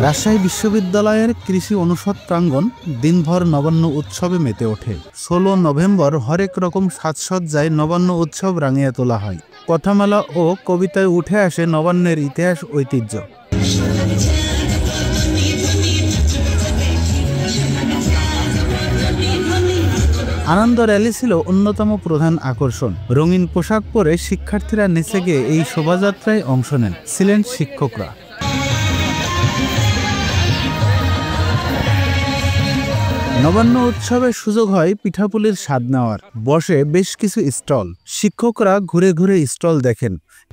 রাজশাহী বিশ্ববিদ্যালয়ের কৃষি অনুষদ প্রাঙ্গণ দিনভর নবান্ন উৎসবে মেতে ওঠে। ১৬ নভেম্বর হরেক রকম সাজসজ্জায় নবান্ন উৎসব রাঙিয়ে তোলা হয়। কথামালা ও কবিতায় উঠে আসে নবান্নের ইতিহাস ঐতিহ্য। আনন্দ র্যালি ছিল অন্যতম প্রধান আকর্ষণ। রঙিন পোশাক পরে শিক্ষার্থীরা নেচে গিয়ে এই শোভাযাত্রায় অংশ নেন, ছিলেন শিক্ষকরা। নবান্ন উৎসবের সুযোগ হয় পিঠাপুলির স্বাদ নেওয়ার। বসে বেশ কিছু স্টল, শিক্ষকরা ঘুরে ঘুরে স্টল দেখেন।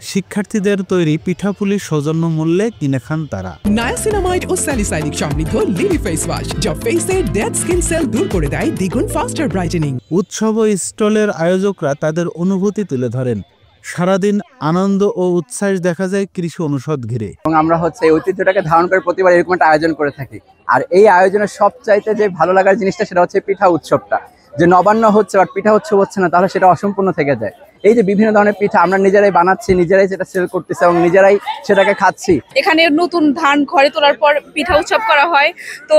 শিক্ষার্থীদের তৈরি পিঠাপুলি সৌজন্য মূল্যে কিনে খান তারা। নায়াসিনামাইড ও স্যালিসাইলিক সমৃদ্ধ লিলি ফেস ওয়াশ, যা ফেসের ডেড স্কিন সেল দূর করে দেয় দ্বিগুণ ফাস্টার ব্রাইটেনিং। উৎসব ও স্টলের আয়োজকরা তাদের অনুভূতি তুলে ধরেন। সারাদিন আনন্দ ও উৎসাহ দেখা যায় কৃষি অনুষদ ঘিরে। এবং আমরা এই ঐতিহ্যটাকে ধারণ করে প্রতিবার এরকম একটা আয়োজন করে থাকি। আর এই আয়োজনের সবচাইতে যে ভালো লাগার জিনিসটা সেটা হচ্ছে পিঠা উৎসবটা। যে নবান্ন হচ্ছে বাট পিঠা উৎসব হচ্ছে না, তাহলে সেটা অসম্পূর্ণ থেকে যায়। এই যে বিভিন্ন ধরনের পিঠা আমরা নিজেরাই বানাচ্ছি, নিজেরাই সেটা সেল করতেছি এবং নিজেরাই সেটাকে খাচ্ছি। এখানে নতুন ধান ঘরে তোলার পর পিঠা উৎসব করা হয়। তো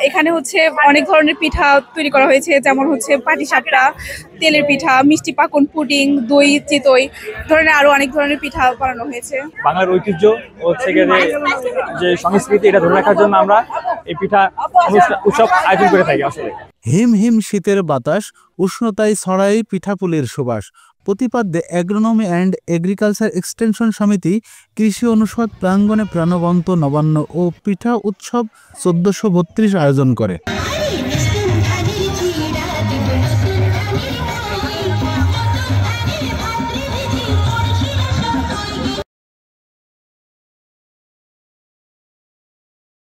এখানে অনেক ধরনের পিঠা তৈরি করা হয়েছে, যেমন পাটিসাপটা, তেলের পিঠা, মিষ্টি পাকন, পুডিং, দই চিতই ধরনের আরো অনেক ধরনের পিঠা বানানো হয়েছে। বাংলার ঐতিহ্য যে সংস্কৃতি, এটা ধরে রাখার জন্য আমরা এই পিঠা উৎসব আয়োজন করে থাকি। আসলে হিম হিম শীতের বাতাস, উষ্ণতায় ছড়ায় পিঠাপুলির সুবাস। প্রতিপাদ্যে অ্যাগ্রোনমি অ্যান্ড এগ্রিকালচার এক্সটেনশন সমিতি কৃষি অনুষদ প্রাঙ্গণে প্রাণবন্ত নবান্ন ও পিঠা উৎসব ১৪৩২ আয়োজন করে।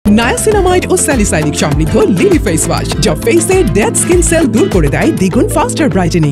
নায়াসিনামাইড ও স্যালিসাইলিক সমৃদ্ধ লিলি ফেস ওয়াশ, যা ফেসের ডেড স্কিন সেল দূর করে দেয় দ্বিগুণ ফাস্টার ব্রাইটেনিং।